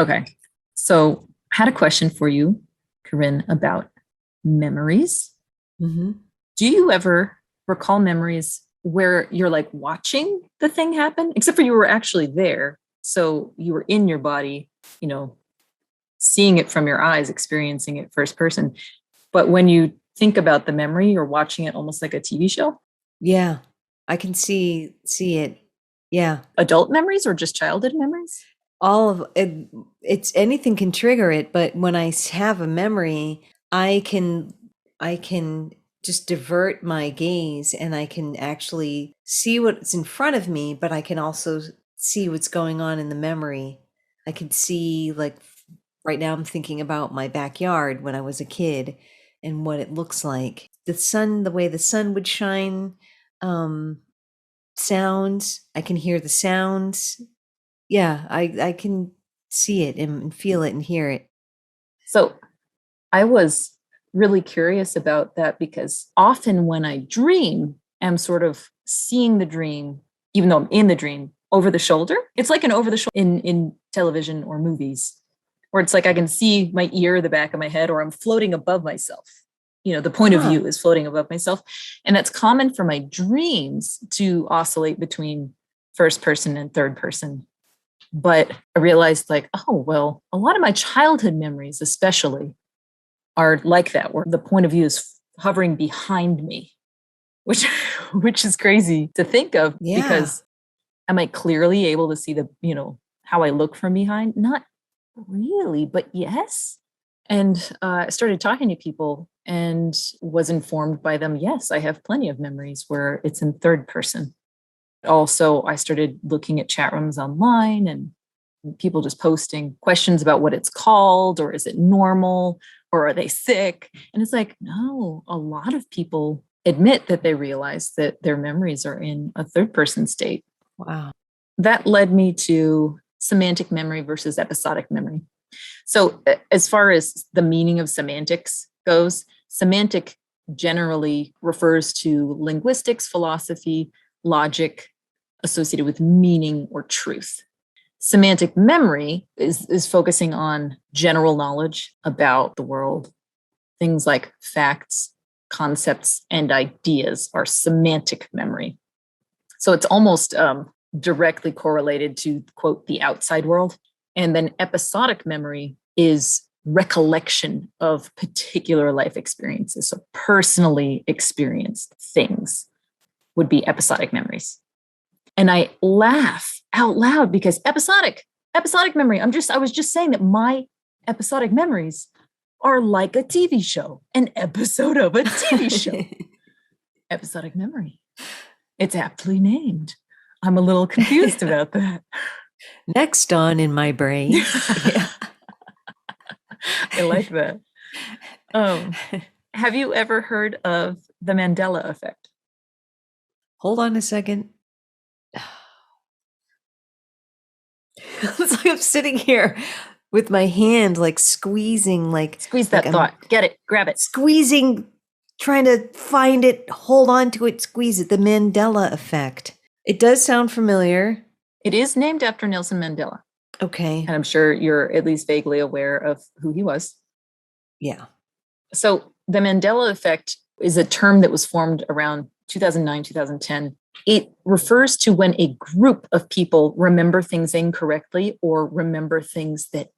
Okay. So I had a question for you, Corinne, about memories. Mm-hmm. Do you ever recall memories where you're like watching the thing happen, except for you were actually there? So you were in your body, you know, seeing it from your eyes, experiencing it first person. But when you think about the memory, you're watching it almost like a TV show. Yeah, I can see it. Yeah, Adult memories or just childhood memories? all of it. It's anything can trigger it, but when I have a memory, I can just divert my gaze, and I can actually see what's in front of me, but I can also see what's going on in the memory. I can see, like, right now I'm thinking about my backyard when I was a kid and what it looks like. The sun, the way the sun would shine, um, sounds, I can hear the sounds. Yeah, I can see it and feel it and hear it. So I was really curious about that because often when I dream, I'm sort of seeing the dream, even though I'm in the dream, over the shoulder. It's like an over the shoulder in television or movies, where it's like I can see my ear, the back of my head, or I'm floating above myself. You know, the point of Huh. view is floating above myself. And that's common for my dreams to oscillate between first person and third person. But I realized, like, oh, well, a lot of my childhood memories, especially, are like that, where the point of view is hovering behind me, which which is crazy to think of. Yeah. Because am I clearly able to see the, how I look from behind? Not really, but yes. And I started talking to people and was informed by them, yes, I have plenty of memories where it's in third person. Also, I started looking at chat rooms online and people just posting questions about what it's called, or is it normal, or are they sick? And it's like, no, a lot of people admit that they realize that their memories are in a third person state. Wow. That led me to semantic memory versus episodic memory. So, as far as the meaning of semantics goes, semantic generally refers to linguistics, philosophy, logic associated with meaning or truth. Semantic memory is focusing on general knowledge about the world. Things like facts, concepts, and ideas are semantic memory. So it's almost directly correlated to, quote, the outside world. And then episodic memory is recollection of particular life experiences. So personally experienced things would be episodic memories. And I laugh out loud because episodic memory. I was just saying that my episodic memories are like a TV show, an episode of a TV show. Episodic memory. It's aptly named. I'm a little confused about that. Next on in my brain. Yeah. I like that. Have you ever heard of the Mandela Effect? Hold on a second. It's like I'm sitting here with my hand like squeezing, Squeeze that thought. Get it. Grab it. Squeezing, trying to find it, hold on to it, squeeze it. The Mandela Effect. It does sound familiar. It is named after Nelson Mandela. Okay. And I'm sure you're at least vaguely aware of who he was. Yeah. So the Mandela Effect is a term that was formed around 2009, 2010. It refers to when a group of people remember things incorrectly or remember things that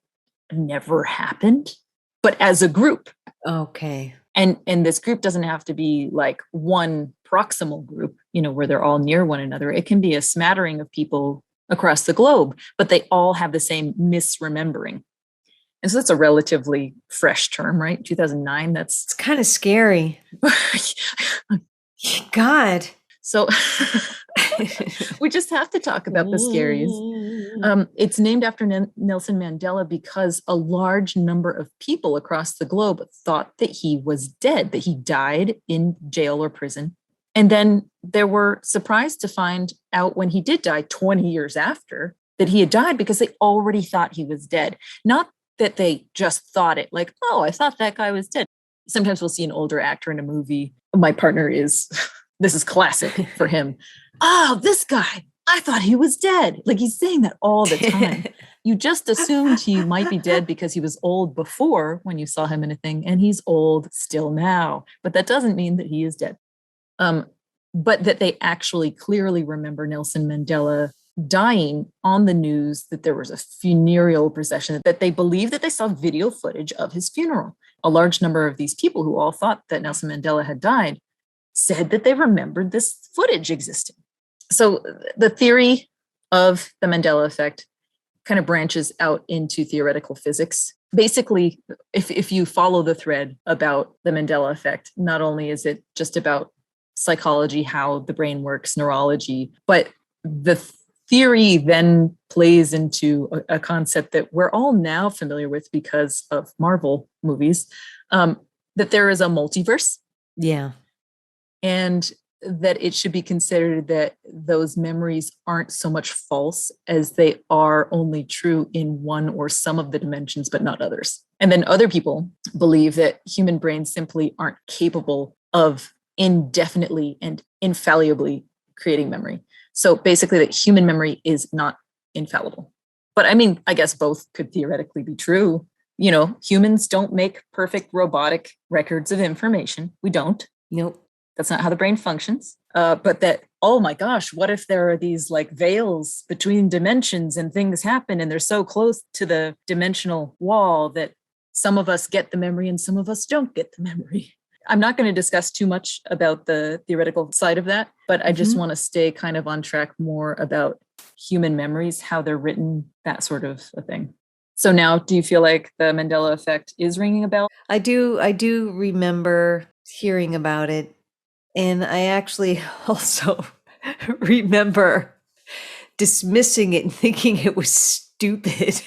never happened, but as a group. Okay. And this group doesn't have to be like one proximal group, where they're all near one another. It can be a smattering of people across the globe, but they all have the same misremembering. And so that's a relatively fresh term, right? 2009, It's kind of scary. God. So we just have to talk about the scaries. It's named after Nelson Mandela because a large number of people across the globe thought that he was dead, that he died in jail or prison. And then they were surprised to find out when he did die 20 years after that he had died, because they already thought he was dead. Not that they just thought it, like, oh, I thought that guy was dead. Sometimes we'll see an older actor in a movie. My partner is, this is classic for him. Oh, this guy, I thought he was dead. Like, he's saying that all the time. you just assumed he might be dead because he was old before when you saw him in a thing, and he's old still now. But that doesn't mean that he is dead. But that they actually clearly remember Nelson Mandela dying on the news, that there was a funereal procession, that they believe that they saw video footage of his funeral. A large number of these people who all thought that Nelson Mandela had died said that they remembered this footage existing. So the theory of the Mandela effect kind of branches out into theoretical physics. Basically, if you follow the thread about the Mandela effect, not only is it just about psychology, how the brain works, neurology, but the theory then plays into a concept that we're all now familiar with because of Marvel movies, that there is a multiverse. Yeah. And that it should be considered that those memories aren't so much false as they are only true in one or some of the dimensions, but not others. And then other people believe that human brains simply aren't capable of indefinitely and infallibly creating memory. So basically that human memory is not infallible. But I mean, I guess both could theoretically be true. You know, humans don't make perfect robotic records of information. We don't. Nope. That's not how the brain functions. But that, oh my gosh, what if there are these like veils between dimensions and things happen and they're so close to the dimensional wall that some of us get the memory and some of us don't get the memory. I'm not going to discuss too much about the theoretical side of that, but I just want to stay kind of on track more about human memories, how they're written, that sort of a thing. So now, do you feel like the Mandela effect is ringing a bell? I do remember hearing about it. And I actually also remember dismissing it and thinking it was stupid.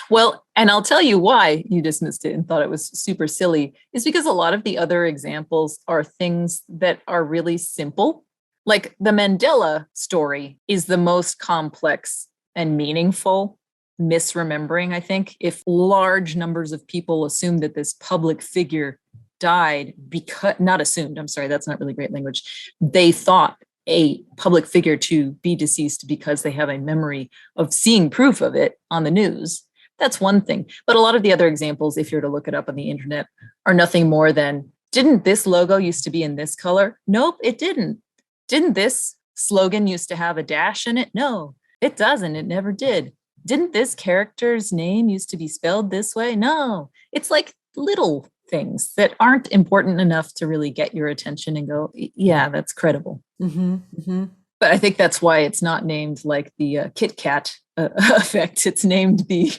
Well, and I'll tell you why you dismissed it and thought it was super silly, is because a lot of the other examples are things that are really simple. Like the Mandela story is the most complex and meaningful misremembering, I think. If large numbers of people assume that this public figure died because, not assumed, I'm sorry, that's not really great language. They thought a public figure to be deceased because they have a memory of seeing proof of it on the news. That's one thing. But a lot of the other examples, if you're to look it up on the internet, are nothing more than, didn't this logo used to be in this color? Nope, it didn't. Didn't this slogan used to have a dash in it? No, it doesn't. It never did. Didn't this character's name used to be spelled this way? No, it's like little things that aren't important enough to really get your attention and go, yeah, that's credible. But I think that's why it's not named like the Kit Kat effect. It's named the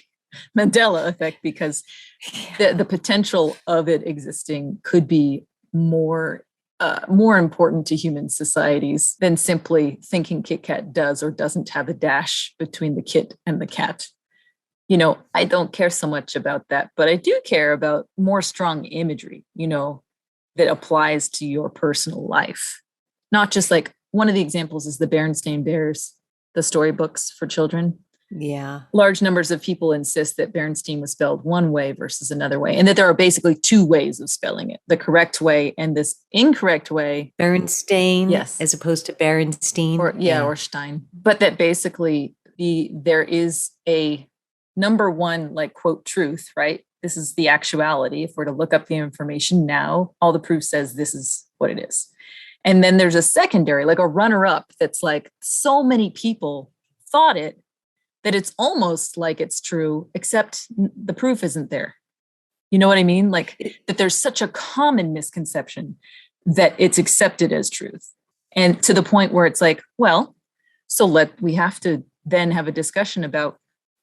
Mandela effect because the potential of it existing could be more important to human societies than simply thinking Kit Kat does or doesn't have a dash between the kit and the cat. You know, I don't care so much about that, but I do care about more strong imagery, you know, that applies to your personal life. Not just like, one of the examples is the Berenstain Bears, the storybooks for children. Yeah. Large numbers of people insist that Berenstain was spelled one way versus another way, and that there are basically two ways of spelling it, the correct way and this incorrect way. Berenstain, yes, as opposed to Berenstein. Or Stein. But that basically there is a number one, like, quote, truth, right? This is the actuality. If we're to look up the information now, all the proof says this is what it is. And then there's a secondary, like a runner-up that's like, so many people thought it that it's almost like it's true, except the proof isn't there. You know what I mean? Like that there's such a common misconception that it's accepted as truth. And to the point where it's like, well, so we have to then have a discussion about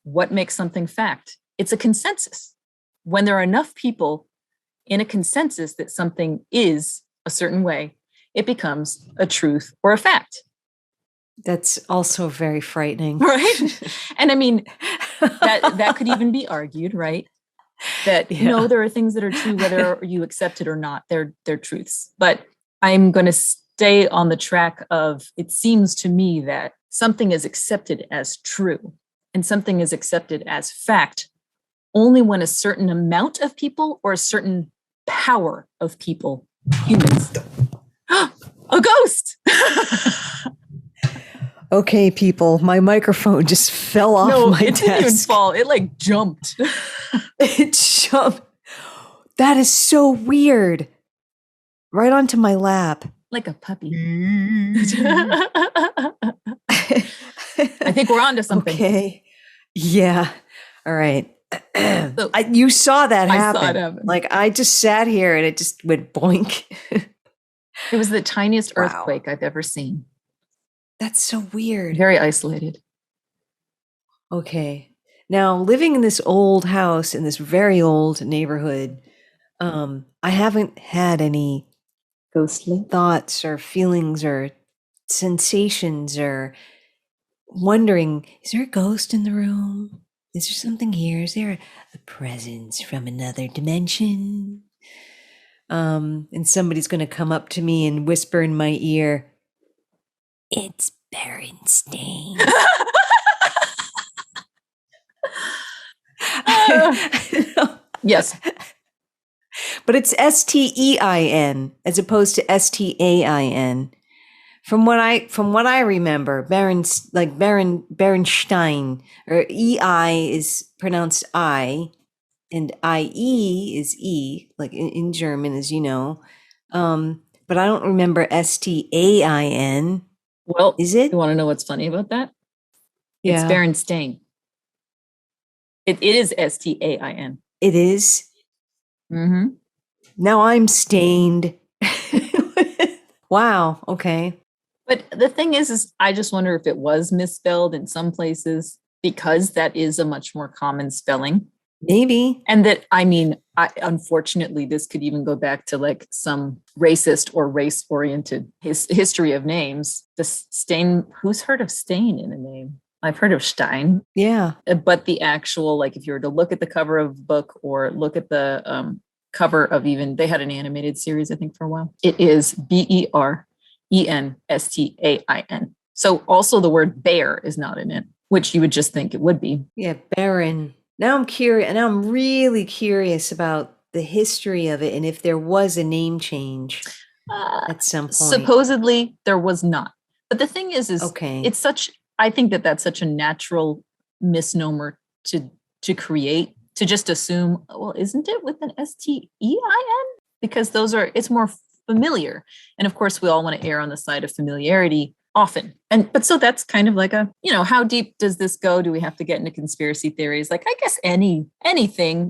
what makes something fact. It's a consensus. When there are enough people in a consensus that something is a certain way, it becomes a truth or a fact. That's also very frightening. Right? And I mean, that could even be argued, right? That, no, there are things that are true, whether you accept it or not, they're truths. But I'm going to stay on the track of, it seems to me that something is accepted as true and something is accepted as fact only when a certain amount of people or a certain power of people, humans, a ghost. Okay, people, my microphone just fell off No, my it didn't even desk. fall. It like jumped. It jumped. That is so weird. Right onto my lap. Like a puppy. I think we're on to something. Okay. Yeah. All right. So, You saw that I happen. saw it happen. Like I just sat here and it just went boink. It was the tiniest Wow. earthquake I've ever seen. That's so weird. Very isolated. Okay. Now, living in this old house in this very old neighborhood, I haven't had any Ghostly thoughts or feelings or sensations or wondering, is there a ghost in the room? Is there something here? Is there a presence from another dimension? And somebody's going to come up to me and whisper in my ear, it's Berenstain. Yes. But it's Stein as opposed to Stain. From what I remember, Berenstein, or EI is pronounced I, and IE is E, like in German, as you know. But I don't remember Stain. Well, Is it? You want to know what's funny about that? Yeah. It's Berenstain. It is Sta인. It is. Mm-hmm. Now I'm stained. Wow. Okay. But the thing is I just wonder if it was misspelled in some places because that is a much more common spelling. Maybe. And that, I mean, unfortunately, this could even go back to like some racist or race-oriented history of names. The Stain, who's heard of Stain in a name? I've heard of Stein. Yeah. But the actual, like if you were to look at the cover of a book or look at the cover of even, they had an animated series, I think, for a while. It is Berenstein. So also the word bear is not in it, which you would just think it would be. Yeah, Baron. Now I'm curious, and I'm really curious about the history of it and if there was a name change at some point. Supposedly there was not. But the thing is okay. It's such, I think that's such a natural misnomer to create, to just assume, well, isn't it with an Stein? Because it's more familiar. And of course, we all want to err on the side of familiarity often. But so that's kind of like how deep does this go? Do we have to get into conspiracy theories? Like, I guess anything,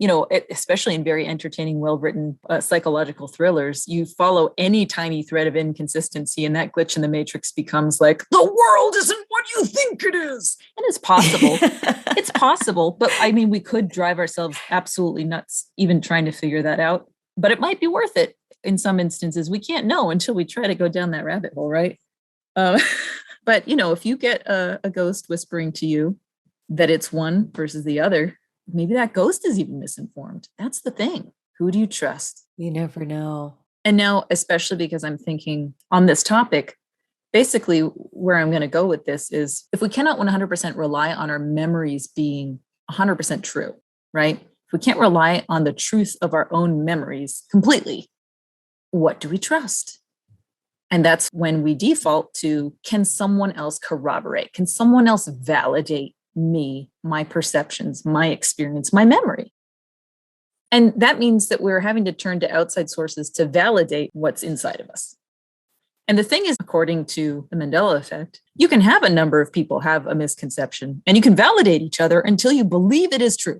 especially in very entertaining, well-written psychological thrillers, you follow any tiny thread of inconsistency and that glitch in the matrix becomes like, the world isn't what you think it is. And it's possible. It's possible. But I mean, we could drive ourselves absolutely nuts even trying to figure that out. But it might be worth it in some instances. We can't know until we try to go down that rabbit hole, right? But if you get a ghost whispering to you that it's one versus the other, maybe that ghost is even misinformed. That's the thing. Who do you trust? You never know. And now, especially because I'm thinking on this topic, basically where I'm going to go with this is if we cannot 100% rely on our memories being 100% true, right? If we can't rely on the truth of our own memories completely, what do we trust? And that's when we default to, can someone else corroborate? Can someone else validate me, my perceptions, my experience, my memory? And that means that we're having to turn to outside sources to validate what's inside of us. And the thing is, according to the Mandela Effect, you can have a number of people have a misconception and you can validate each other until you believe it is true,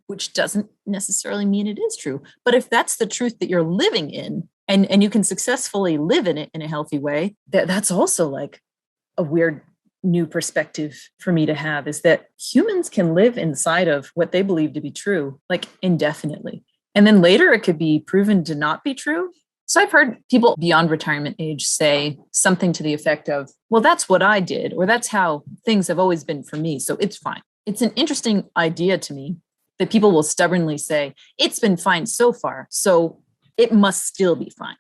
which doesn't necessarily mean it is true. But if that's the truth that you're living in, and you can successfully live in it in a healthy way, that's also like a weird new perspective for me to have, is that humans can live inside of what they believe to be true, like indefinitely. And then later it could be proven to not be true. So I've heard people beyond retirement age say something to the effect of, well, that's what I did, or that's how things have always been for me, so it's fine. It's an interesting idea to me that people will stubbornly say, it's been fine so far, so it must still be fine.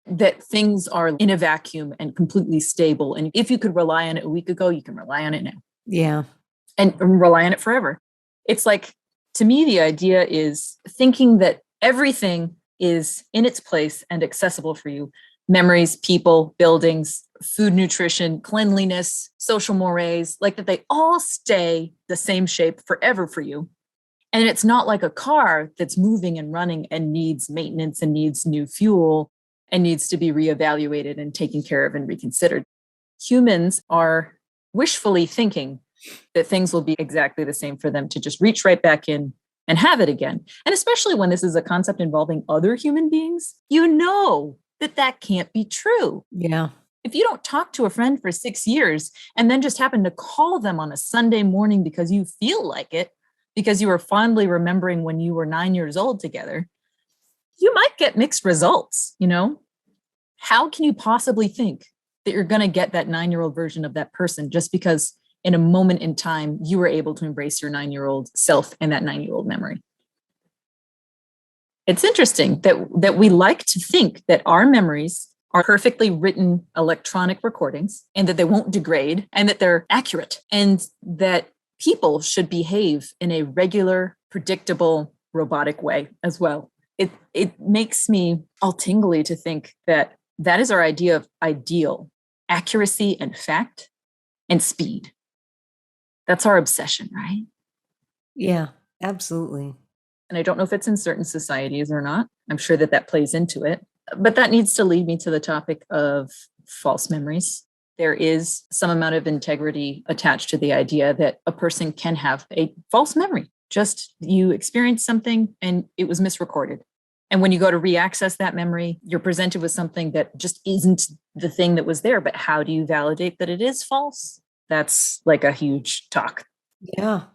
That things are in a vacuum and completely stable. And if you could rely on it a week ago, you can rely on it now. Yeah. And rely on it forever. It's like, to me, the idea is thinking that everything is in its place and accessible for you. Memories, people, buildings, food, nutrition, cleanliness, social mores, like that they all stay the same shape forever for you. And it's not like a car that's moving and running and needs maintenance and needs new fuel and needs to be reevaluated and taken care of and reconsidered. Humans are wishfully thinking that things will be exactly the same for them to just reach right back in and have it again. And especially when this is a concept involving other human beings, you know that that can't be true. Yeah. If you don't talk to a friend for 6 years and then just happen to call them on a Sunday morning because you feel like it, because you were fondly remembering when you were 9 years old together, you might get mixed results, you know? How can you possibly think that you're going to get that 9-year-old version of that person just because in a moment in time you were able to embrace your 9-year-old self and that 9-year-old memory? It's interesting that we like to think that our memories are perfectly written electronic recordings and that they won't degrade and that they're accurate and that people should behave in a regular, predictable, robotic way as well. It makes me all tingly to think that that is our idea of ideal: accuracy and fact and speed. That's our obsession, right? Yeah, absolutely. And I don't know if it's in certain societies or not. I'm sure that that plays into it. But that needs to lead me to the topic of false memories. There is some amount of integrity attached to the idea that a person can have a false memory. Just you experienced something and it was misrecorded. And when you go to reaccess that memory, you're presented with something that just isn't the thing that was there. But how do you validate that it is false? That's like a huge talk. Yeah.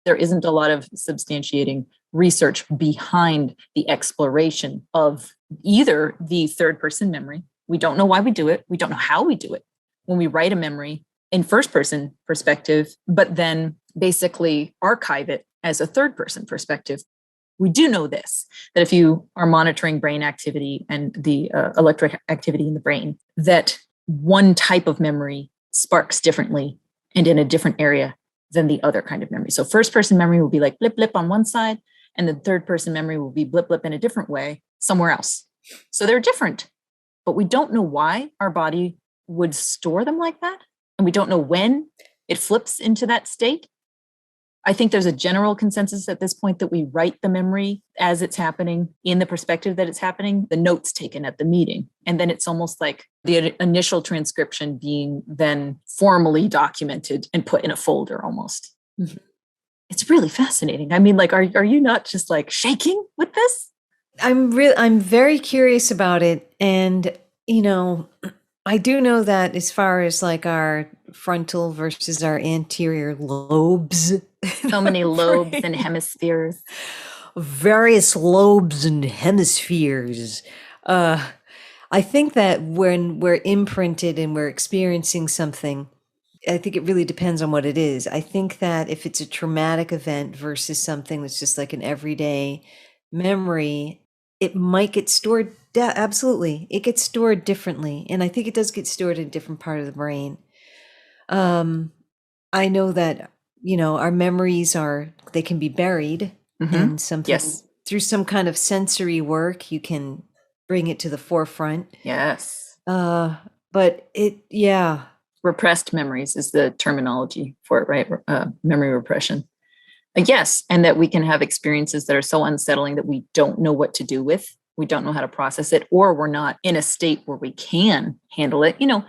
There isn't a lot of substantiating research behind the exploration of either the third person memory. We don't know why we do it. We don't know how we do it. When we write a memory in first person perspective, but then basically archive it as a third person perspective. We do know this, that if you are monitoring brain activity and the electric activity in the brain, that one type of memory sparks differently and in a different area than the other kind of memory. So first person memory will be like blip, blip on one side, and the third person memory will be blip, blip in a different way somewhere else. So they're different, but we don't know why our body would store them like that. And we don't know when it flips into that state. I think there's a general consensus at this point that we write the memory as it's happening in the perspective that it's happening, the notes taken at the meeting. And then it's almost like the initial transcription being then formally documented and put in a folder almost. Mm-hmm. It's really fascinating. I mean, like, are you not just like shaking with this? I'm very curious about it. And, you know, I do know that as far as like our frontal versus our anterior lobes. So many lobes and hemispheres. Various lobes and hemispheres. I think that when we're imprinted and we're experiencing something, I think it really depends on what it is. I think that if it's a traumatic event versus something that's just like an everyday memory, it might get stored. Absolutely. It gets stored differently. And I think it does get stored in a different part of the brain. I know that, you know, our memories they can be buried in something. Yes. Through some kind of sensory work, you can bring it to the forefront. Yes. But yeah. Repressed memories is the terminology for it, right? Memory repression. Yes. And that we can have experiences that are so unsettling that we don't know what to do with. We don't know how to process it, or we're not in a state where we can handle it. You know,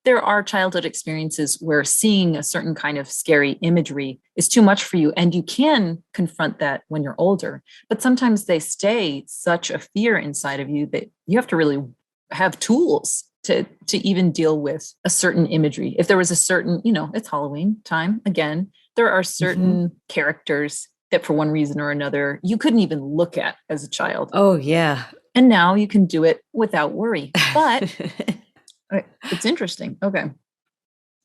there are childhood experiences where seeing a certain kind of scary imagery is too much for you, and you can confront that when you're older. But sometimes they stay such a fear inside of you that you have to really have tools to even deal with a certain imagery. If there was a certain, you know, it's Halloween time again, there are certain characters that for one reason or another, you couldn't even look at as a child. Oh, yeah. And now you can do it without worry. But it's interesting. Okay.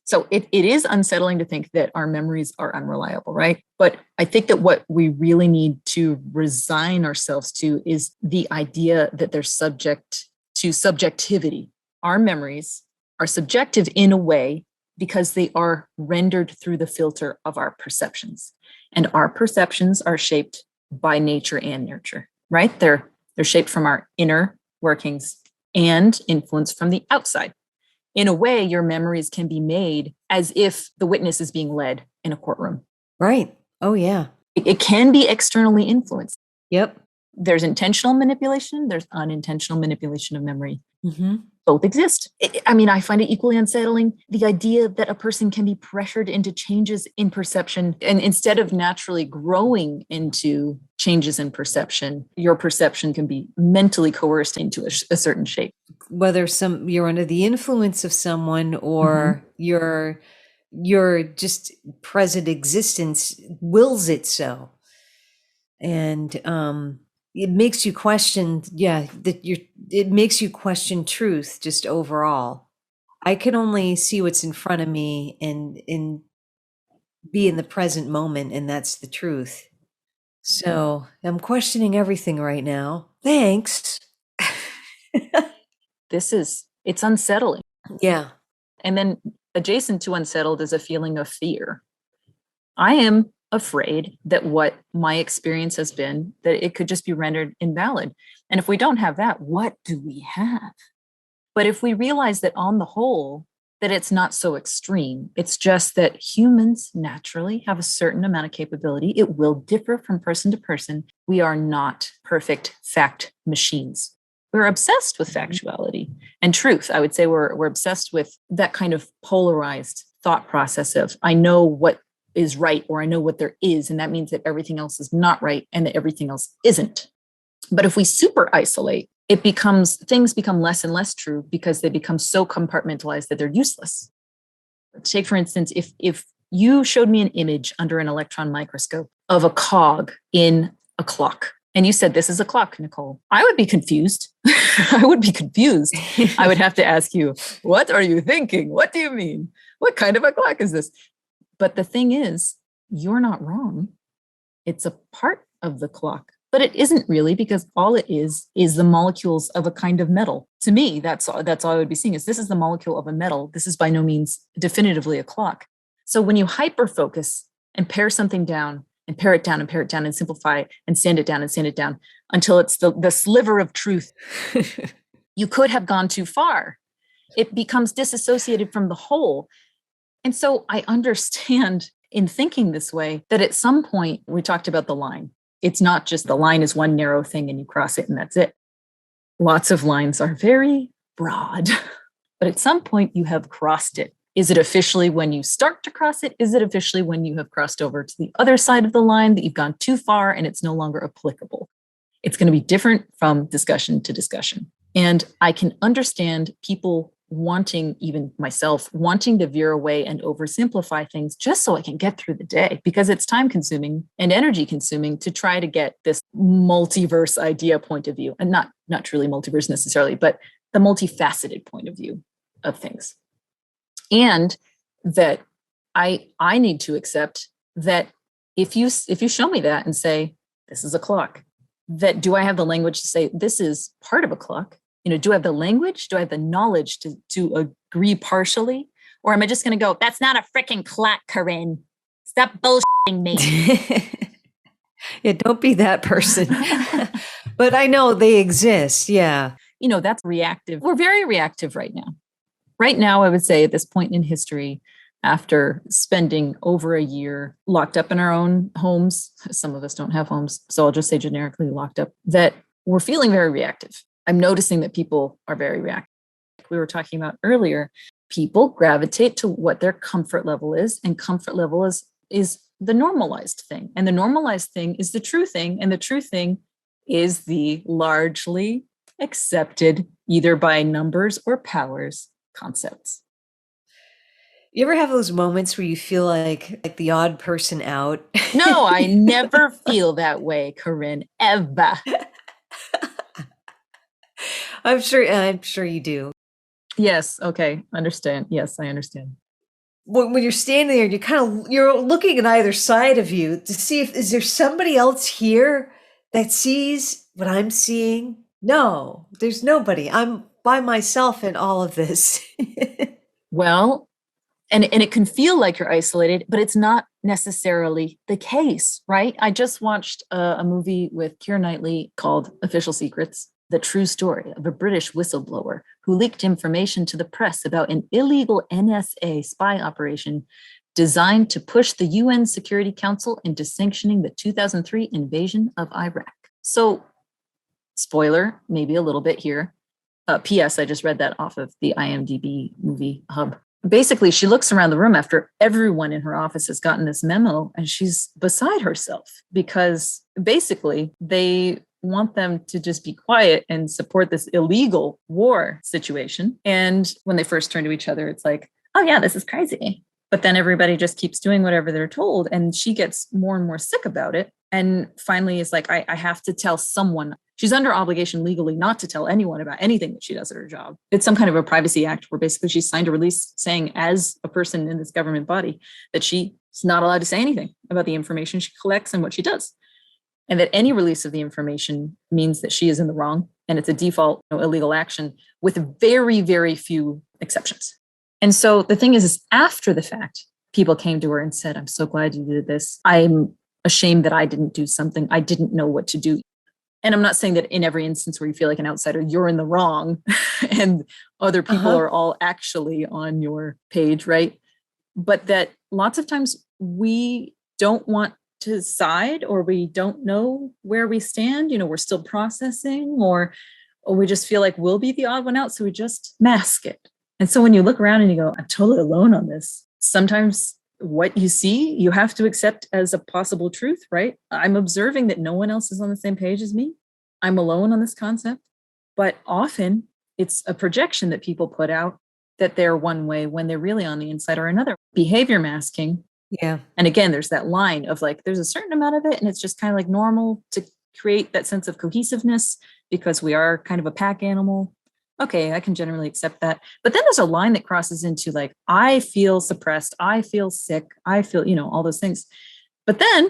So it is unsettling to think that our memories are unreliable, right? But I think that what we really need to resign ourselves to is the idea that they're subject to subjectivity. Our memories are subjective in a way because they are rendered through the filter of our perceptions. And our perceptions are shaped by nature and nurture, right? They're shaped from our inner workings and influence from the outside. In a way, your memories can be made as if the witness is being led in a courtroom. Right. Oh, yeah. It can be externally influenced. Yep. There's intentional manipulation. There's unintentional manipulation of memory. Mm-hmm. Both exist. I find it equally unsettling. The idea that a person can be pressured into changes in perception, and instead of naturally growing into changes in perception, your perception can be mentally coerced into a certain shape. Whether you're under the influence of someone or your just present existence wills it so. And it makes you question, it makes you question truth just overall. I can only see what's in front of me and be in the present moment, and that's the truth. So I'm questioning everything right now. Thanks. It's unsettling. Yeah. And then adjacent to unsettled is a feeling of fear. I am afraid that what my experience has been, that it could just be rendered invalid. And if we don't have that, what do we have? But if we realize that on the whole, that it's not so extreme, it's just that humans naturally have a certain amount of capability. It will differ from person to person. We are not perfect fact machines. We're obsessed with factuality and truth. I would say we're obsessed with that kind of polarized thought process of, I know what is right, or I know what there is, and that means that everything else is not right and that everything else isn't. But if we super isolate, things become less and less true because they become so compartmentalized that they're useless. Take, for instance, if you showed me an image under an electron microscope of a cog in a clock, and you said, this is a clock, Nicole, I would be confused. I would be confused. I would have to ask you, what are you thinking? What do you mean? What kind of a clock is this? But the thing is, you're not wrong. It's a part of the clock, but it isn't really, because all it is the molecules of a kind of metal. To me, that's all I would be seeing is, this is the molecule of a metal. This is by no means definitively a clock. So when you hyper focus and pare something down and pare it down and pare it down and simplify and sand it down until it's the sliver of truth, you could have gone too far. It becomes disassociated from the whole. And so I understand in thinking this way that at some point, we talked about the line. It's not just the line is one narrow thing and you cross it and that's it. Lots of lines are very broad, but at some point you have crossed it. Is it officially when you start to cross it? Is it officially when you have crossed over to the other side of the line, that you've gone too far and it's no longer applicable? It's going to be different from discussion to discussion. And I can understand people wanting, even myself, wanting to veer away and oversimplify things just so I can get through the day, because it's time consuming and energy consuming to try to get this multiverse idea point of view, and not truly multiverse necessarily, but the multifaceted point of view of things. And that I need to accept that if you show me that and say, this is a clock, that do I have the language to say this is part of a clock? Do I have the language? Do I have the knowledge to agree partially? Or am I just going to go, that's not a freaking clock, Corinne. Stop bullshitting me. Yeah, don't be that person. But I know they exist. Yeah. That's reactive. We're very reactive right now. Right now, I would say at this point in history, after spending over a year locked up in our own homes, some of us don't have homes, so I'll just say generically locked up, that we're feeling very reactive. I'm noticing that people are very reactive. We were talking about earlier, people gravitate to what their comfort level is, and comfort level is the normalized thing. And the normalized thing is the true thing. And the true thing is the largely accepted, either by numbers or powers, concepts. You ever have those moments where you feel like the odd person out? No, I never feel that way, Corinne, ever. I'm sure you do. Yes. Okay. Understand. Yes, I understand. When you're standing there, you're looking at either side of you to see is there somebody else here that sees what I'm seeing? No, there's nobody. I'm by myself in all of this. Well, and it can feel like you're isolated, but it's not necessarily the case, right? I just watched a movie with Keira Knightley called Official Secrets. the true story of a British whistleblower who leaked information to the press about an illegal NSA spy operation designed to push the UN Security Council into sanctioning the 2003 invasion of Iraq. So, spoiler, maybe a little bit here. P.S. I just read that off of the IMDb movie hub. Basically, she looks around the room after everyone in her office has gotten this memo, and she's beside herself because basically they want them to just be quiet and support this illegal war situation. And when they first turn to each other, it's like, oh yeah, this is crazy. But then everybody just keeps doing whatever they're told. And she gets more and more sick about it. And finally is like, I have to tell someone. She's under obligation legally not to tell anyone about anything that she does at her job. It's some kind of a privacy act where basically she signed a release saying, as a person in this government body, that she's not allowed to say anything about the information she collects and what she does. And that any release of the information means that she is in the wrong. And it's a default illegal action with very, very few exceptions. And so the thing is after the fact, people came to her and said, I'm so glad you did this. I'm ashamed that I didn't do something. I didn't know what to do. And I'm not saying that in every instance where you feel like an outsider, you're in the wrong and other people are all actually on your page, right? But that lots of times we don't want to side, or we don't know where we stand. We're still processing, or we just feel like we'll be the odd one out. So we just mask it. And so when you look around and you go, I'm totally alone on this. Sometimes what you see, you have to accept as a possible truth, right? I'm observing that no one else is on the same page as me. I'm alone on this concept. But often it's a projection that people put out that they're one way when they're really on the inside or another. Behavior masking. Yeah. And again, there's that line of like, there's a certain amount of it, and it's just kind of like normal to create that sense of cohesiveness because we are kind of a pack animal. Okay, I can generally accept that. But then there's a line that crosses into like, I feel suppressed, I feel sick, I feel, all those things. But then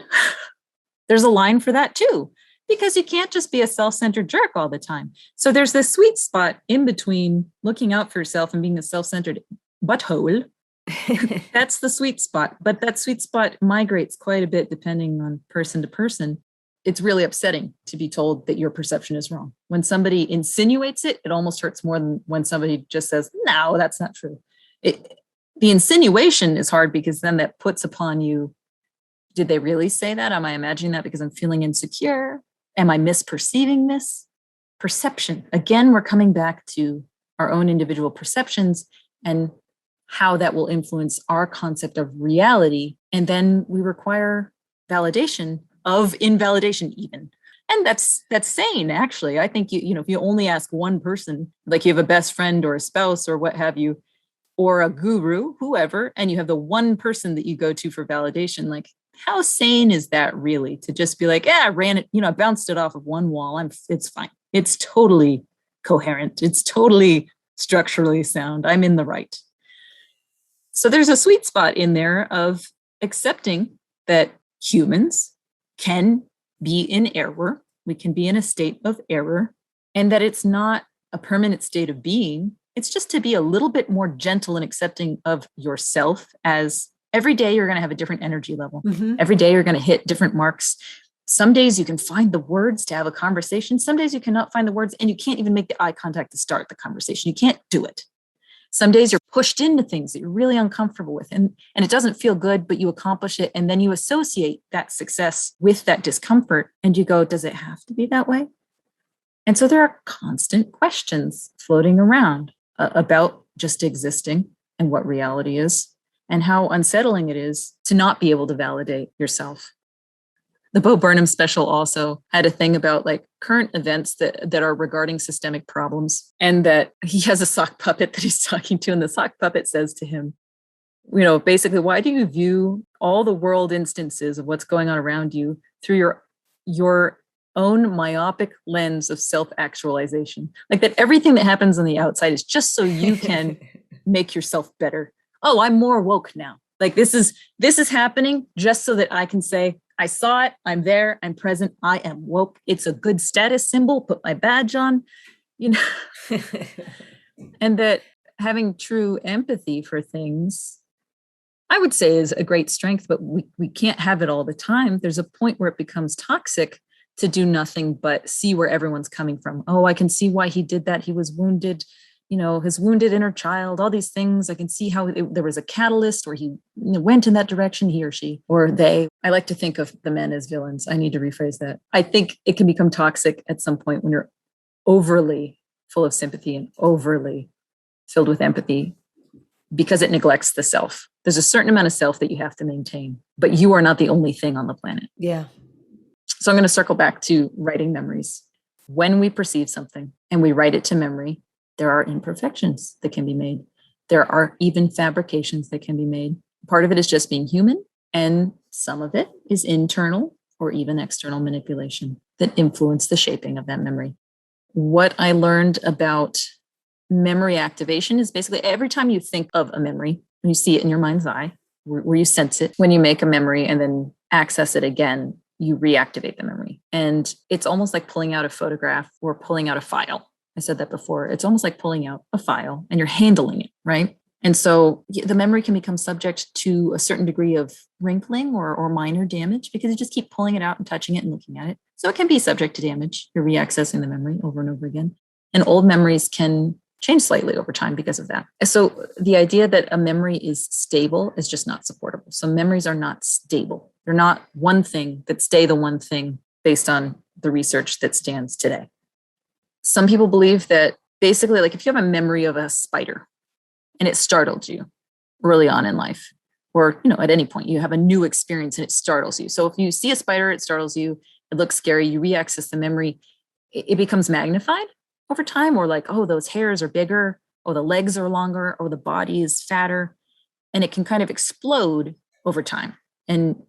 there's a line for that too, because you can't just be a self-centered jerk all the time. So there's this sweet spot in between looking out for yourself and being a self-centered butthole. That's the sweet spot. But that sweet spot migrates quite a bit depending on person to person. It's really upsetting to be told that your perception is wrong. When somebody insinuates it, it almost hurts more than when somebody just says, no, that's not true. The insinuation is hard because then that puts upon you, did they really say that? Am I imagining that because I'm feeling insecure? Am I misperceiving this? Perception. Again, we're coming back to our own individual perceptions and how that will influence our concept of reality. And then we require validation of invalidation even. And that's sane, actually. I think, if you only ask one person, like you have a best friend or a spouse or what have you, or a guru, whoever, and you have the one person that you go to for validation, like how sane is that really to just be like, I ran it, I bounced it off of one wall. It's fine. It's totally coherent. It's totally structurally sound. I'm in the right. So there's a sweet spot in there of accepting that humans can be in error. We can be in a state of error, and that it's not a permanent state of being. It's just to be a little bit more gentle and accepting of yourself, as every day you're going to have a different energy level. Mm-hmm. Every day you're going to hit different marks. Some days you can find the words to have a conversation. Some days you cannot find the words, and you can't even make the eye contact to start the conversation. You can't do it. Some days you're pushed into things that you're really uncomfortable with, and it doesn't feel good, but you accomplish it. And then you associate that success with that discomfort, and you go, does it have to be that way? And so there are constant questions floating around about just existing and what reality is, and how unsettling it is to not be able to validate yourself. The Bo Burnham special also had a thing about like current events that are regarding systemic problems, and that he has a sock puppet that he's talking to, and the sock puppet says to him, basically, why do you view all the world instances of what's going on around you through your own myopic lens of self-actualization? Like that everything that happens on the outside is just so you can make yourself better. Oh, I'm more woke now. Like this is happening just so that I can say, I saw it, I'm there, I'm present, I am woke. It's a good status symbol, put my badge on, And that having true empathy for things, I would say, is a great strength, but we can't have it all the time. There's a point where it becomes toxic to do nothing but see where everyone's coming from. Oh, I can see why he did that. He was wounded, his wounded inner child, all these things. I can see how there was a catalyst where he went in that direction, he or she, or they. I like to think of the men as villains. I need to rephrase that. I think it can become toxic at some point when you're overly full of sympathy and overly filled with empathy because it neglects the self. There's a certain amount of self that you have to maintain, but you are not the only thing on the planet. Yeah. So I'm going to circle back to writing memories. When we perceive something and we write it to memory, there are imperfections that can be made. There are even fabrications that can be made. Part of it is just being human, and some of it is internal or even external manipulation that influence the shaping of that memory. What I learned about memory activation is basically every time you think of a memory, when you see it in your mind's eye, where you sense it, when you make a memory and then access it again, you reactivate the memory. And it's almost like pulling out a photograph or pulling out a file. I said that before. It's almost like pulling out a file and you're handling it, right? And so the memory can become subject to a certain degree of wrinkling or minor damage because you just keep pulling it out and touching it and looking at it. So it can be subject to damage. You're reaccessing the memory over and over again. And old memories can change slightly over time because of that. So the idea that a memory is stable is just not supportable. So memories are not stable. They're not one thing that stay the one thing based on the research that stands today. Some people believe that basically, like if you have a memory of a spider and it startled you early on in life, or at any point you have a new experience and it startles you. So if you see a spider, it startles you, it looks scary, you reaccess the memory, it becomes magnified over time, or like, oh, those hairs are bigger, oh, the legs are longer, oh, the body is fatter, and it can kind of explode over time. And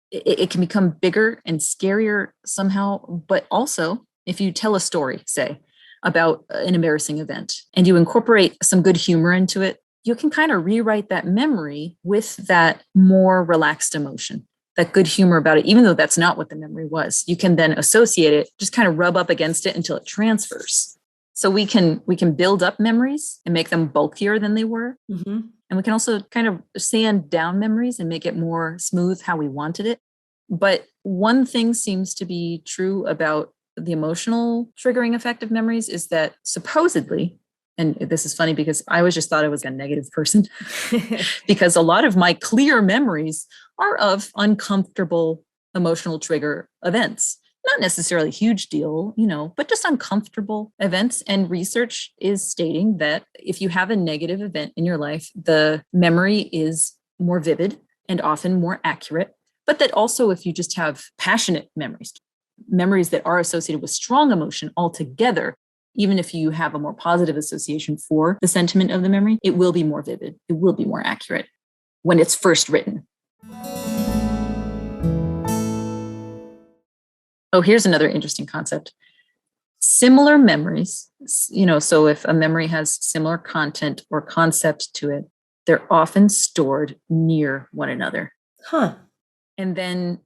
it can become bigger and scarier somehow. But also, if you tell a story, say, about an embarrassing event, and you incorporate some good humor into it, you can kind of rewrite that memory with that more relaxed emotion, that good humor about it, even though that's not what the memory was. You can then associate it, just kind of rub up against it until it transfers. So we can build up memories and make them bulkier than they were. Mm-hmm. And we can also kind of sand down memories and make it more smooth how we wanted it. But one thing seems to be true about the emotional triggering effect of memories is that supposedly, and this is funny because I always just thought I was a negative person, because a lot of my clear memories are of uncomfortable emotional trigger events. Not necessarily a huge deal, but just uncomfortable events. And research is stating that if you have a negative event in your life, the memory is more vivid and often more accurate. But that also, if you just have passionate memories that are associated with strong emotion altogether, even if you have a more positive association for the sentiment of the memory, it will be more vivid. It will be more accurate when it's first written. Oh, here's another interesting concept. Similar memories, so if a memory has similar content or concept to it, they're often stored near one another. Huh. And then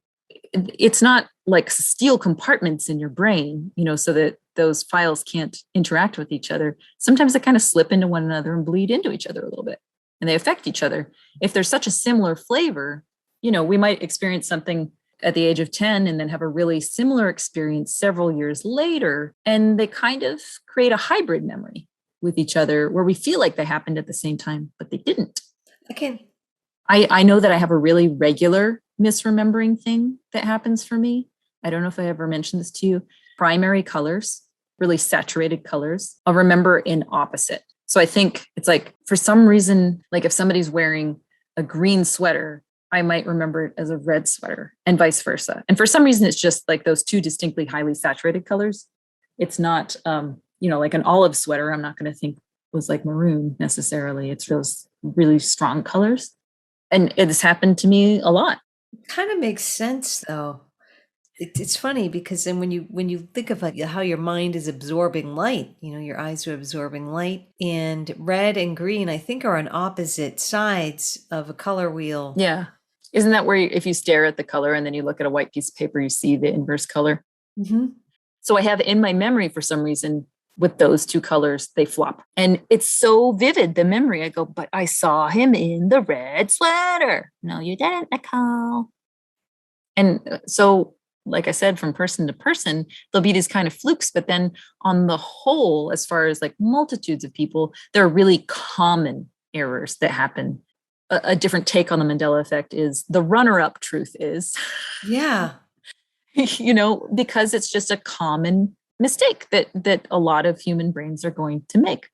it's not like steel compartments in your brain, so that those files can't interact with each other. Sometimes they kind of slip into one another and bleed into each other a little bit, and they affect each other. If there's such a similar flavor, we might experience something at the age of 10 and then have a really similar experience several years later. And they kind of create a hybrid memory with each other where we feel like they happened at the same time, but they didn't. Okay. I know that I have a really regular misremembering thing that happens for me. I don't know if I ever mentioned this to you. Primary colors, really saturated colors, I'll remember in opposite. So I think it's like, for some reason, like if somebody's wearing a green sweater, I might remember it as a red sweater and vice versa. And for some reason, it's just like those two distinctly highly saturated colors. It's not, like an olive sweater, I'm not going to think was like maroon necessarily. It's those really strong colors. And it has happened to me a lot. Kind of makes sense though. It's funny because then when you think of like how your mind is absorbing light, your eyes are absorbing light, and red and green, I think, are on opposite sides of a color wheel. Yeah. Isn't that where if you stare at the color and then you look at a white piece of paper, you see the inverse color? Mm-hmm. So I have in my memory, for some reason, with those two colors, they flop. And it's so vivid, the memory. I go, but I saw him in the red sweater. No, you didn't, Nicole. And so like I said, from person to person, there'll be these kind of flukes. But then on the whole, as far as like multitudes of people, there are really common errors that happen. A different take on the Mandela effect is the runner-up truth is, Yeah. because it's just a common mistake that a lot of human brains are going to make.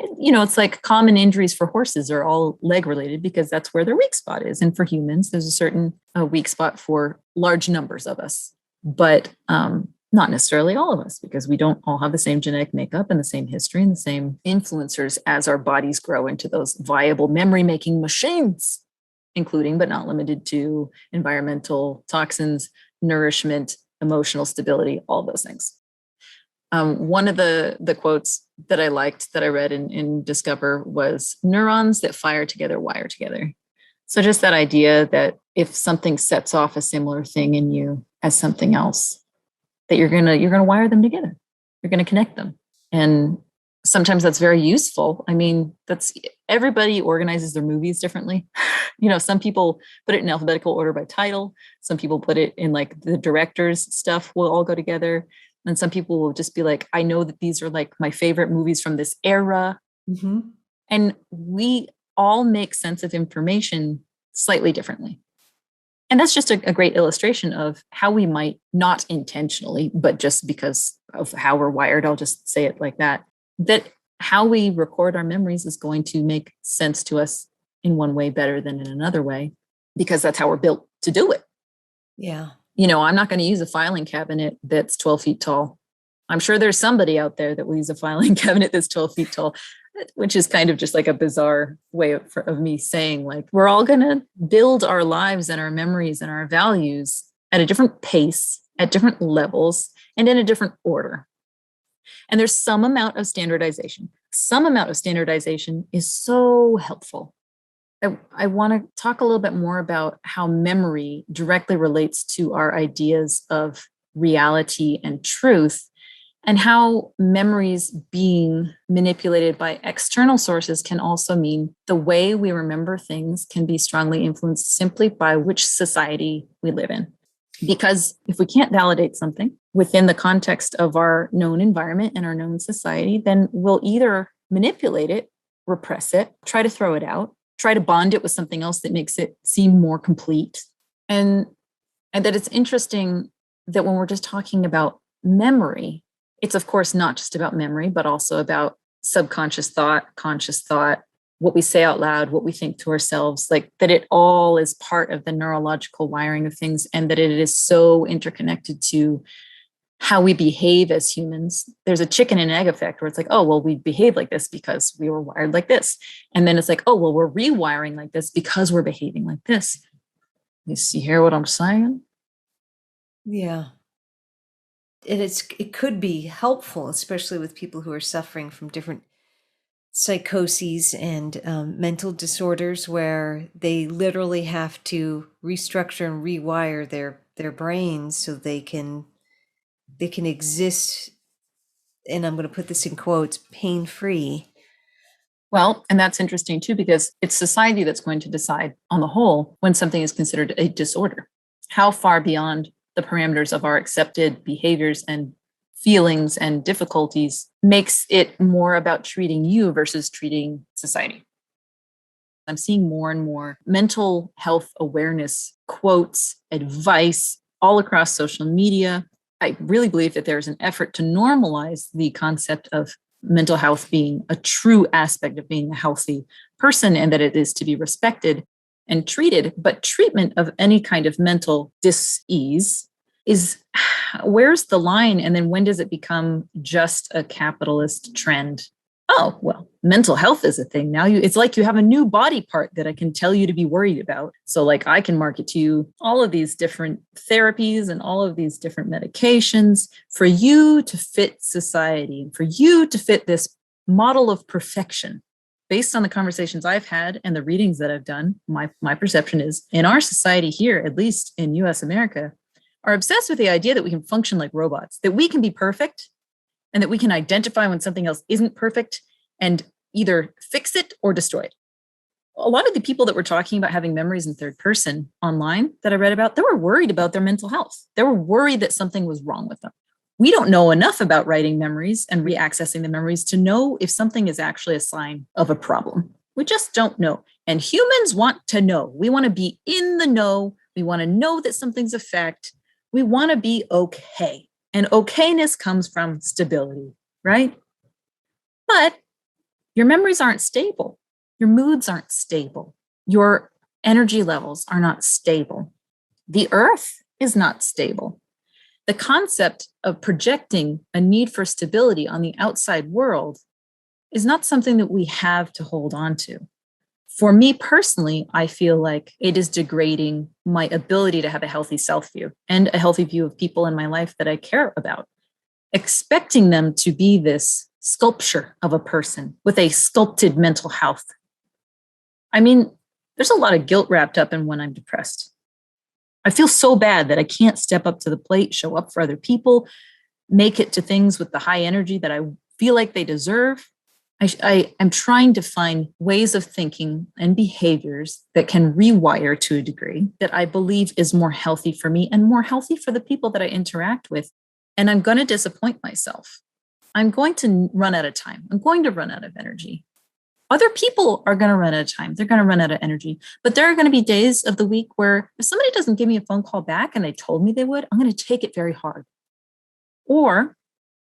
It's like common injuries for horses are all leg related because that's where their weak spot is. And for humans, there's a certain weak spot for large numbers of us, but not necessarily all of us, because we don't all have the same genetic makeup and the same history and the same influencers as our bodies grow into those viable memory making machines, including but not limited to environmental toxins, nourishment, emotional stability, all those things. One of the quotes that I liked that I read in Discover was, neurons that fire together wire together. So just that idea that if something sets off a similar thing in you as something else, that you're gonna wire them together. You're gonna connect them. And sometimes that's very useful. I mean, everybody organizes their movies differently. Some people put it in alphabetical order by title. Some people put it in like the director's stuff will all go together. And some people will just be like, I know that these are like my favorite movies from this era. Mm-hmm. And we all make sense of information slightly differently. And that's just a great illustration of how we might not intentionally, but just because of how we're wired, I'll just say it like that how we record our memories is going to make sense to us in one way better than in another way, because that's how we're built to do it. Yeah. I'm not going to use a filing cabinet that's 12 feet tall. I'm sure there's somebody out there that will use a filing cabinet that's 12 feet tall, which is kind of just like a bizarre way of me saying, like, we're all going to build our lives and our memories and our values at a different pace, at different levels, and in a different order. And there's some amount of standardization. Some amount of standardization is so helpful. I want to talk a little bit more about how memory directly relates to our ideas of reality and truth, and how memories being manipulated by external sources can also mean the way we remember things can be strongly influenced simply by which society we live in. Because if we can't validate something within the context of our known environment and our known society, then we'll either manipulate it, repress it, try to throw it out, try to bond it with something else that makes it seem more complete. And that it's interesting that when we're just talking about memory, it's of course not just about memory, but also about subconscious thought, conscious thought, what we say out loud, what we think to ourselves, like that it all is part of the neurological wiring of things, and that it is so interconnected to how we behave as humans. There's a chicken and egg effect where it's like, oh, well, we behave like this because we were wired like this. And then it's like, oh, well, we're rewiring like this because we're behaving like this. You hear what I'm saying? Yeah. And it could be helpful, especially with people who are suffering from different psychoses and mental disorders, where they literally have to restructure and rewire their brains so they can exist, and I'm going to put this in quotes, pain-free. Well, and that's interesting too, because it's society that's going to decide on the whole when something is considered a disorder. How far beyond the parameters of our accepted behaviors and feelings and difficulties makes it more about treating you versus treating society. I'm seeing more and more mental health awareness quotes, advice all across social media. I really believe that there's an effort to normalize the concept of mental health being a true aspect of being a healthy person, and that it is to be respected and treated. But treatment of any kind of mental dis-ease is, where's the line? And then when does it become just a capitalist trend? Oh, well, mental health is a thing. Now it's like you have a new body part that I can tell you to be worried about. So like I can market to you all of these different therapies and all of these different medications for you to fit society, for you to fit this model of perfection. Based on the conversations I've had and the readings that I've done, my perception is in our society here, at least in US America, are obsessed with the idea that we can function like robots, that we can be perfect, and that we can identify when something else isn't perfect and either fix it or destroy it. a lot of the people that were talking about having memories in third person online that I read about, they were worried about their mental health. They were worried that something was wrong with them. We don't know enough about writing memories and reaccessing the memories to know if something is actually a sign of a problem. We just don't know. And humans want to know. We want to be in the know. We want to know that something's a fact. We want to be okay. And okayness comes from stability, right? But your memories aren't stable. Your moods aren't stable. Your energy levels are not stable. The earth is not stable. The concept of projecting a need for stability on the outside world is not something that we have to hold on to. For me personally, I feel like it is degrading my ability to have a healthy self-view and a healthy view of people in my life that I care about. Expecting them to be this sculpture of a person with a sculpted mental health. I mean, there's a lot of guilt wrapped up in when I'm depressed. I feel so bad that I can't step up to the plate, show up for other people, make it to things with the high energy that I feel like they deserve. I am trying to find ways of thinking and behaviors that can rewire to a degree that I believe is more healthy for me and more healthy for the people that I interact with. And I'm going to disappoint myself. I'm going to run out of time. I'm going to run out of energy. Other people are going to run out of time. They're going to run out of energy. But there are going to be days of the week where if somebody doesn't give me a phone call back and they told me they would, I'm going to take it very hard. Or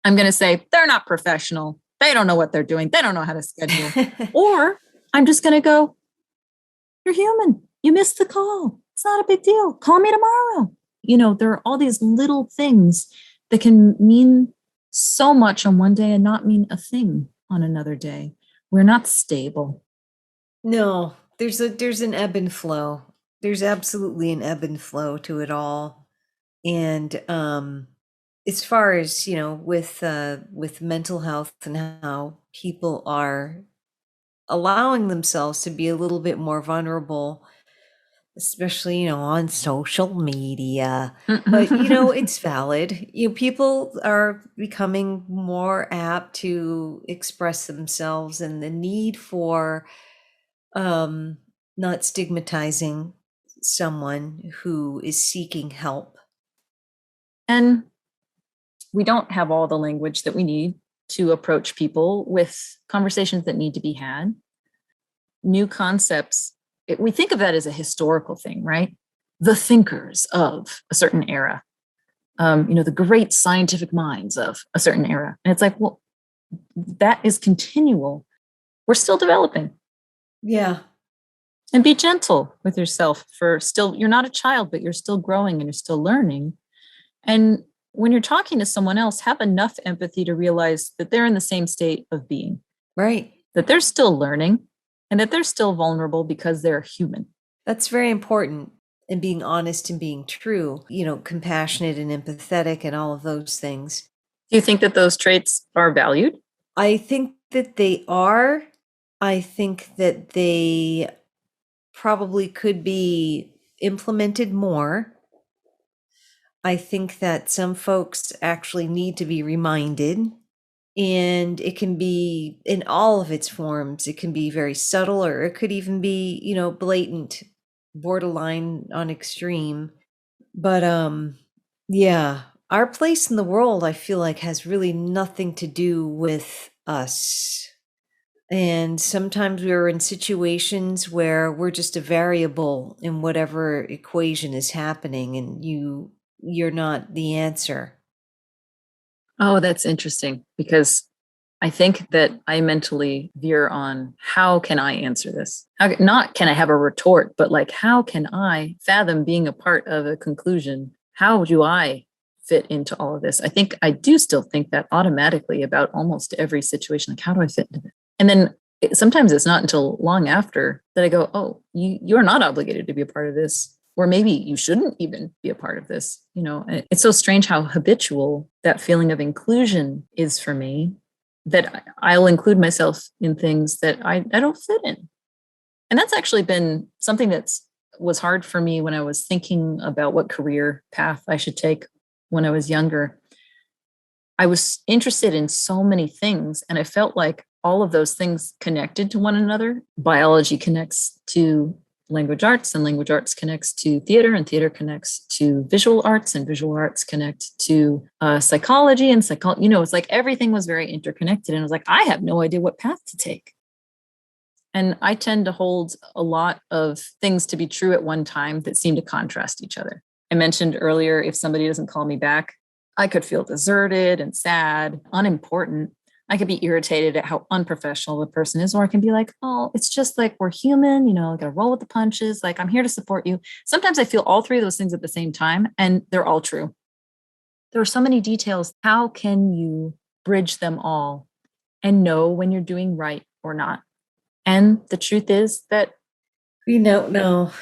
I'm going to say, they're not professional. They don't know what they're doing. They don't know how to schedule. Or I'm just going to go, you're human. You missed the call. It's not a big deal. Call me tomorrow. You know, there are all these little things that can mean so much on one day and not mean a thing on another day. We're not stable. No, there's an ebb and flow. There's absolutely an ebb and flow to it all. And as far as, with mental health and how people are allowing themselves to be a little bit more vulnerable, especially, on social media. But, it's valid. People are becoming more apt to express themselves, and the need for not stigmatizing someone who is seeking help. And we don't have all the language that we need to approach people with conversations that need to be had. New concepts, we think of that as a historical thing, right? The thinkers of a certain era, the great scientific minds of a certain era. And it's like, well, that is continual. We're still developing. Yeah. And be gentle with yourself you're not a child, but you're still growing and you're still learning. And when you're talking to someone else, have enough empathy to realize that they're in the same state of being. Right. That they're still learning and that they're still vulnerable because they're human. That's very important. And being honest and being true, compassionate and empathetic and all of those things. Do you think that those traits are valued? I think that they are. I think that they probably could be implemented more. I think that some folks actually need to be reminded, and it can be in all of its forms. It can be very subtle, or it could even be, blatant, borderline on extreme. But yeah, our place in the world, I feel like, has really nothing to do with us. And sometimes we're in situations where we're just a variable in whatever equation is happening, and you're not the answer. Oh, that's interesting, because I think that I mentally veer on how can I answer this? Not can I have a retort, but like, how can I fathom being a part of a conclusion? How do I fit into all of this? I think I do still think that automatically about almost every situation. Like, how do I fit into it? And then sometimes it's not until long after that I go, oh, you're not obligated to be a part of this. Or maybe you shouldn't even be a part of this. It's so strange how habitual that feeling of inclusion is for me, that I'll include myself in things that I don't fit in. And that's actually been something was hard for me when I was thinking about what career path I should take when I was younger. I was interested in so many things, and I felt like all of those things connected to one another. Biology connects to language arts, and language arts connects to theater, and theater connects to visual arts, and visual arts connect to psychology, and it's like everything was very interconnected. And I was like, I have no idea what path to take. And I tend to hold a lot of things to be true at one time that seem to contrast each other. I mentioned earlier, if somebody doesn't call me back, I could feel deserted and sad, unimportant. I could be irritated at how unprofessional the person is, or I can be like, oh, it's just like we're human, gotta roll with the punches. Like, I'm here to support you. Sometimes I feel all three of those things at the same time, and they're all true. There are so many details. How can you bridge them all and know when you're doing right or not? And the truth is that we don't know.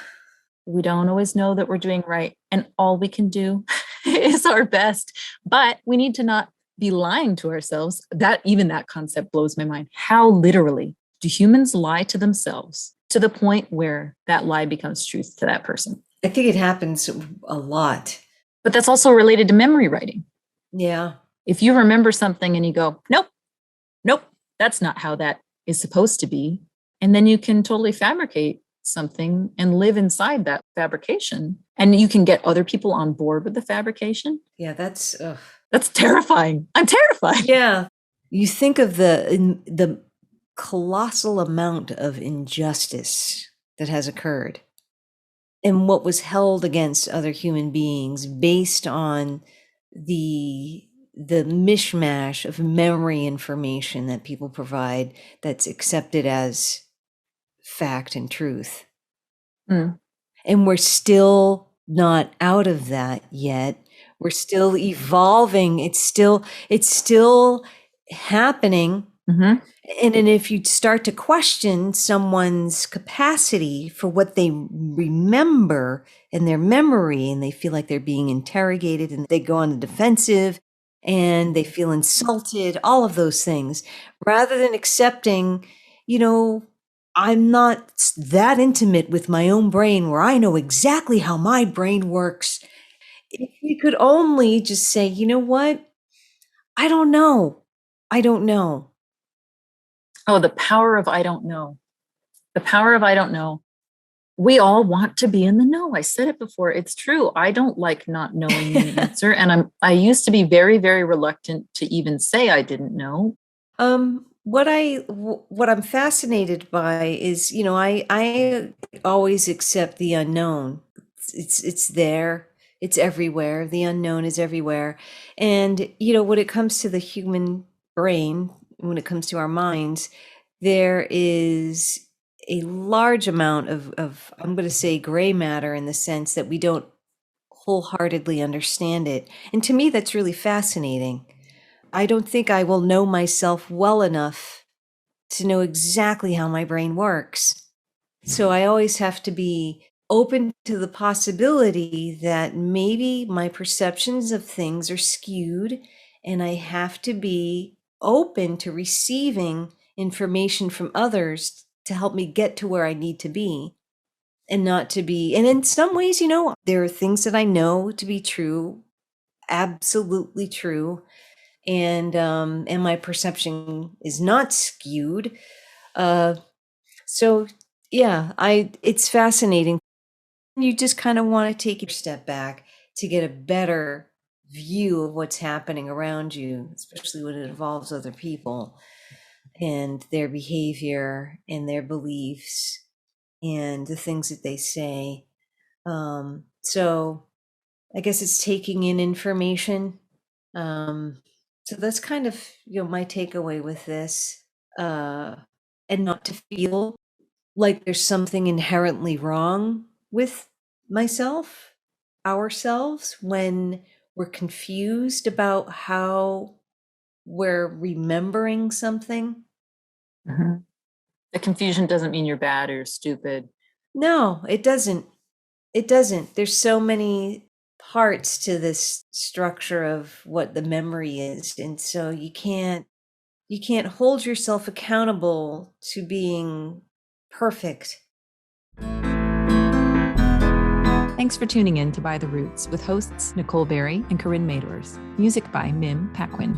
We don't always know that we're doing right. And all we can do is our best. But we need to not be lying to ourselves. That concept blows my mind. How literally do humans lie to themselves to the point where that lie becomes truth to that person? I think it happens a lot. But that's also related to memory writing. Yeah. If you remember something and you go, nope, that's not how that is supposed to be. And then you can totally fabricate something and live inside that fabrication. And you can get other people on board with the fabrication. Yeah, that's terrifying. I'm terrified. Yeah. You think of the colossal amount of injustice that has occurred and what was held against other human beings based on the mishmash of memory information that people provide that's accepted as fact and truth. And we're still not out of that yet. We're still evolving. It's still happening. Mm-hmm. And if you start to question someone's capacity for what they remember in their memory, and they feel like they're being interrogated and they go on the defensive and they feel insulted, all of those things, rather than accepting, I'm not that intimate with my own brain where I know exactly how my brain works. If we could only just say, you know what? I don't know. Oh, the power of I don't know. The power of I don't know. We all want to be in the know. I said it before. It's true. I don't like not knowing the answer. And I used to be very, very reluctant to even say I didn't know. What I'm fascinated by is, I always accept the unknown. It's there. It's everywhere. The unknown is everywhere. And, when it comes to the human brain, when it comes to our minds, there is a large amount of I'm going to say gray matter, in the sense that we don't wholeheartedly understand it. And to me, that's really fascinating. I don't think I will know myself well enough to know exactly how my brain works. So I always have to be open to the possibility that maybe my perceptions of things are skewed, and I have to be open to receiving information from others to help me get to where I need to be, and not to be. And in some ways, there are things that I know to be true, absolutely true. And my perception is not skewed. So yeah, it's fascinating. You just kind of want to take a step back to get a better view of what's happening around you, especially when it involves other people and their behavior and their beliefs and the things that they say. So I guess it's taking in information. So that's kind of, my takeaway with this, and not to feel like there's something inherently wrong with myself, ourselves, when we're confused about how we're remembering something. Mm-hmm. The confusion doesn't mean you're bad or you're stupid. No, it doesn't. There's so many parts to this structure of what the memory is, and so you can't hold yourself accountable to being perfect. Thanks for tuning in to By the Roots with hosts Nicole Berry and Corinne Meadors. Music by Mim Paquin.